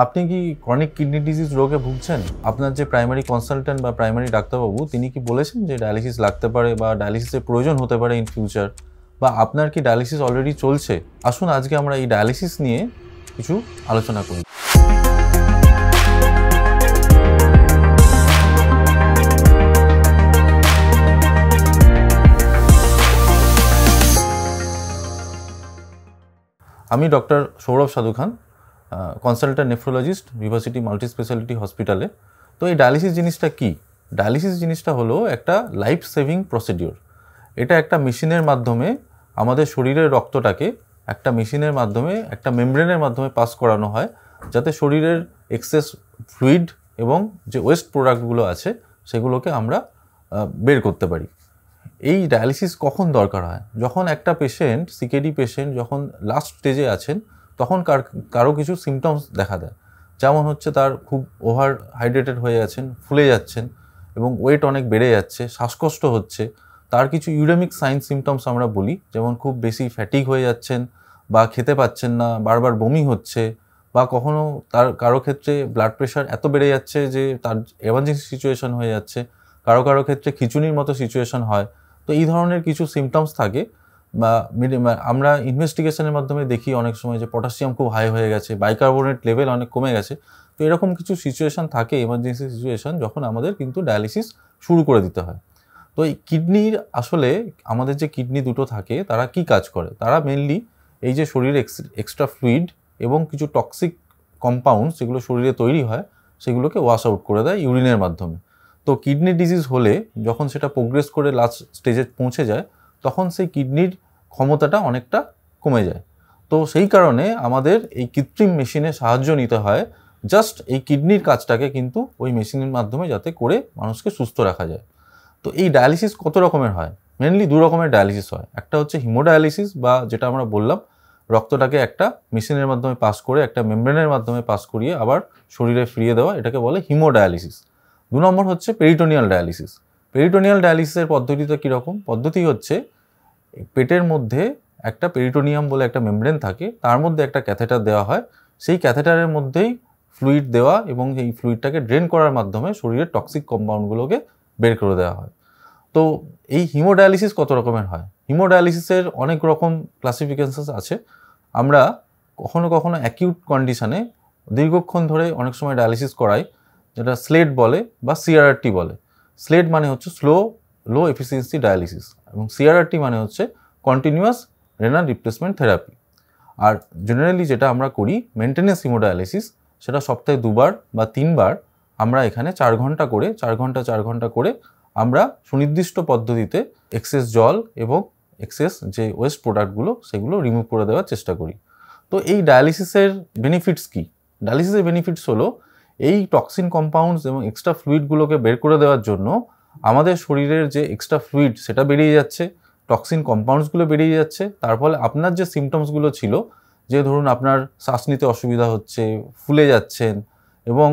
আপনি কি chronic kidney disease রোগে ভুগছেন? আপনার যে প্রাইমারি কনসালট্যান্ট বা প্রাইমারি ডাক্তারবাবু তিনি কি বলেছেন যে ডায়ালিসিস লাগতে পারে বা ডায়ালিসিসের প্রয়োজন হতে পারে ইন ফিউচার, বা আপনার কি ডায়ালিসিস অলরেডি চলছে? আসুন আজকে আমরা এই ডায়ালিসিস নিয়ে কিছু আলোচনা করি। আমি doctor Sourav Sadhu Khan, consultant nephrologist, Vivacity multi speciality হসপিটালে। তো এই ডায়ালিসিস জিনিসটা কি? ডায়ালিসিস জিনিসটা হলো একটা লাইফ সেভিং প্রসিডিওর। এটা একটা মেশিনের মাধ্যমে আমাদের শরীরের রক্তটাকে একটা মেশিনের মাধ্যমে একটা মেমব্রেনের মাধ্যমে পাস করানো হয়, যাতে শরীরের এক্সেস ফ্লুইড এবং যে ওয়েস্ট প্রোডাক্টগুলো আছে সেগুলোকে আমরা বের করতে পারি। এই ডায়ালিসিস কখন দরকার হয়? যখন একটা পেশেন্ট, সিকেডি পেশেন্ট যখন লাস্ট স্টেজে আছেন, তখন কারো কিছু সিমটমস দেখা দেয়। যেমন হচ্ছে তার খুব ওভার হাইড্রেটেড হয়ে যাচ্ছেন, ফুলে যাচ্ছেন এবং ওয়েট অনেক বেড়ে যাচ্ছে, শ্বাসকষ্ট হচ্ছে। তার কিছু ইউরেমিক সাইন সিমটমস আমরা বলি, যেমন খুব বেশি ফ্যাটিক হয়ে যাচ্ছেন বা খেতে পাচ্ছেন না, বারবার বমি হচ্ছে, বা কখনো তার কারো ক্ষেত্রে ব্লাড প্রেশার এত বেড়ে যাচ্ছে যে তার এমার্জেন্সি সিচুয়েশন হয়ে যাচ্ছে, কারো কারো ক্ষেত্রে খিঁচুনির মতো সিচুয়েশন হয়। তো এই ধরনের কিছু সিমটমস থাকে, বা আমরা ইনভেস্টিগেশনের মাধ্যমে দেখি অনেক সময় যে পটাশিয়াম খুব হাই হয়ে গেছে, বাইকার্বনেট লেভেল অনেক কমে গেছে। তো এরকম কিছু সিচুয়েশন থাকে, এমার্জেন্সি সিচুয়েশন, যখন আমাদের কিন্তু ডায়ালিসিস শুরু করে দিতে হয়। তো এই কিডনির আসলে আমাদের যে কিডনি দুটো থাকে তারা কি কাজ করে? তারা মেনলি এই যে শরীরে এক্সট্রা ফ্লুইড এবং কিছু টক্সিক কম্পাউন্ড যেগুলো শরীরে তৈরি হয় সেগুলোকে ওয়াশ আউট করে দেয় ইউরিনের মাধ্যমে। তো কিডনি ডিজিজ হলে যখন সেটা প্রোগ্রেস করে লাস্ট স্টেজে পৌঁছে যায়, তখন সেই কিডনির ক্ষমতাটা অনেকটা কমে যায়। তো সেই কারণে আমাদের এই কৃত্রিম মেশিনে সাহায্য নিতে হয়, জাস্ট এই কিডনির কাজটাকে কিন্তু ওই মেশিনের মাধ্যমে যাতে করে মানুষকে সুস্থ রাখা যায়। তো এই ডায়ালিসিস কত রকমের হয়? মেনলি দু রকমের ডায়ালিসিস হয়। একটা হচ্ছে হিমোডায়ালিসিস, বা যেটা আমরা বললাম রক্তটাকে একটা মেশিনের মাধ্যমে পাস করে একটা মেমব্রেনের মাধ্যমে পাস করিয়ে আবার শরীরে ফিরিয়ে দেওয়া, এটাকে বলে হিমোডায়ালিসিস। 2 নম্বর হচ্ছে পেরিটোনিয়াল ডায়ালিসিস। পেরিটোনিয়াল ডায়ালিসিসের পদ্ধতিটা কীরকম? পদ্ধতি হচ্ছে পেটের মধ্যে একটা পেরিটোনিয়াম বলে একটা মেমব্রেন থাকে, তার মধ্যে একটা ক্যাথেটার দেওয়া হয়। সেই ক্যাথেটারের মধ্যেই ফ্লুইড দেওয়া এবং এই ফ্লুইডটাকে ড্রেন করার মাধ্যমে শরীরের টক্সিক কম্পাউন্ডগুলোকে বের করে দেওয়া হয়। তো এই হিমোডায়ালিসিস কত রকমের হয়? হিমোডায়ালিসিসের অনেক রকম ক্লাসিফিকেশনস আছে। আমরা কখনো কখনো অ্যাকিউট কন্ডিশনে দীর্ঘক্ষণ ধরে অনেক সময় ডায়ালিসিস করাই, যেটা স্লেট বলে বা সিআরআরটি বলে। স্লেট মানে হচ্ছে লো এফিসিয়েন্সি ডায়ালিসিস, এবং সিআরআরটি মানে হচ্ছে continuous renal replacement therapy. Are generally যেটা আমরা করি মেনটেনেন্স হিমোডায়ালিসিস, সেটা সপ্তাহে 2 বার বা 3 বার আমরা এখানে 4 ঘন্টা করে আমরা সুনির্দিষ্ট পদ্ধতিতে এক্সেস জল এবং এক্সেস যে ওয়েস্ট প্রোডাক্টগুলো সেগুলো রিমুভ করে দেওয়ার চেষ্টা করি। তো এই ডায়ালিসিসের বেনিফিটস কি? ডায়ালিসিসের বেনিফিটস হলো এই টক্সিন কম্পাউন্ডস এবং এক্সট্রা ফ্লুইডগুলোকে বের করে দেওয়ার জন্য আমাদের শরীরের যে এক্সট্রা ফ্লুইড সেটা বেরিয়ে যাচ্ছে, টক্সিন কম্পাউন্ডসগুলো বেরিয়ে যাচ্ছে। তার ফলে আপনার যে সিমটমসগুলো ছিল, যে ধরুন আপনার শ্বাস নিতে অসুবিধা হচ্ছে, ফুলে যাচ্ছেন এবং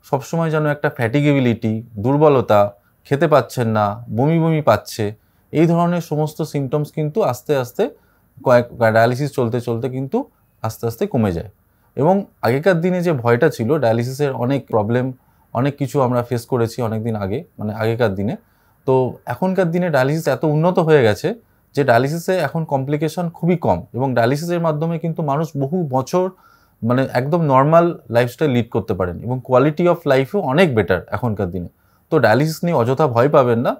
সবসময় যেন একটা ফ্যাটিগেবিলিটি, দুর্বলতা, খেতে পাচ্ছেন না, বমি বমি পাচ্ছে, এই ধরনের সমস্ত সিমটমস কিন্তু আস্তে আস্তে ডায়ালিসিস চলতে চলতে কিন্তু আস্তে আস্তে কমে যায়। এবং আগেকার দিনে যে ভয়টা ছিল, ডায়ালিসিসের অনেক প্রবলেম, অনেক কিছু আমরা ফেস করেছি অনেক দিন আগে, মানে আগেকার দিনে। তো এখনকার দিনে ডায়ালিসিস এত উন্নত হয়ে গেছে যে ডায়ালিসিসে এখন কমপ্লিকেশন খুবই কম, এবং ডায়ালিসিসের মাধ্যমে কিন্তু মানুষ বহু বছর মানে একদম নর্মাল লাইফস্টাইল লিড করতে পারেন, এবং কোয়ালিটি অফ লাইফও অনেক বেটার এখনকার দিনে। তো ডায়ালিসিস নিয়ে অযথা ভয় পাবেন না।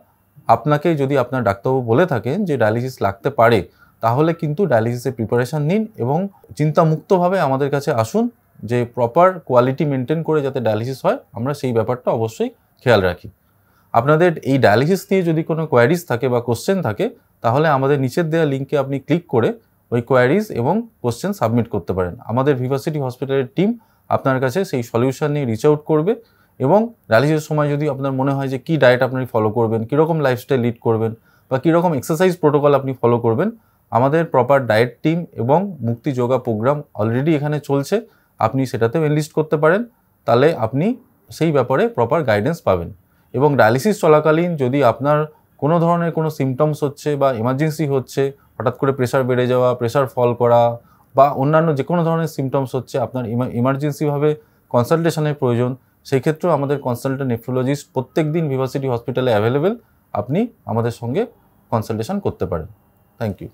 আপনাকে যদি আপনার ডাক্তারবাবু বলে থাকেন যে ডায়ালিসিস লাগতে পারে, তাহলে কিন্তু ডায়ালিসিসের প্রিপারেশান নিন এবং চিন্তামুক্তভাবে আমাদের কাছে আসুন, যে প্রপার কোয়ালিটি মেনটেন করে যাতে ডায়ালিসিস হয় আমরা সেই ব্যাপারটা অবশ্যই খেয়াল রাখি। আপনাদের এই ডায়ালিসিস নিয়ে যদি কোনো কোয়ারিজ থাকে বা কোশ্চেন থাকে, তাহলে আমাদের নিচের দেওয়া লিঙ্কে আপনি ক্লিক করে ওই কোয়ারিজ এবং কোশ্চেন সাবমিট করতে পারেন। আমাদের ভিভাসিটি হসপিটালের টিম আপনার কাছে সেই সলিউশন নিয়ে রিচ আউট করবে, এবং ডায়ালিসিসের সময় যদি আপনার মনে হয় যে কী ডায়েট আপনি ফলো করবেন, কীরকম লাইফস্টাইল লিড করবেন, বা কীরকম এক্সারসাইজ প্রোটোকল আপনি ফলো করবেন, আমাদের প্রপার ডায়েট টিম এবং মুক্তি যোগা প্রোগ্রাম অলরেডি এখানে চলছে, আপনি সেটাতেও এনলিস্ট করতে পারেন। তাহলে আপনি সেই ব্যাপারে প্রপার গাইডেন্স পাবেন। এবং ডায়ালিসিস চলাকালীন যদি আপনার কোনো ধরনের কোনো সিমটমস হচ্ছে বা এমার্জেন্সি হচ্ছে, হঠাৎ করে প্রেশার বেড়ে যাওয়া, প্রেশার ফল করা, বা অন্যান্য যে কোনো ধরনের সিমটমস হচ্ছে, আপনার ইমার্জেন্সিভাবে কনসালটেশনের প্রয়োজন, সেই ক্ষেত্রেও আমাদের কনসালটেন্ট নেফ্রোলজিস্ট প্রত্যেক দিন ভিভাসিটি হসপিটালে অ্যাভেলেবেল। আপনি আমাদের সঙ্গে কনসালটেশন করতে পারেন। Thank you.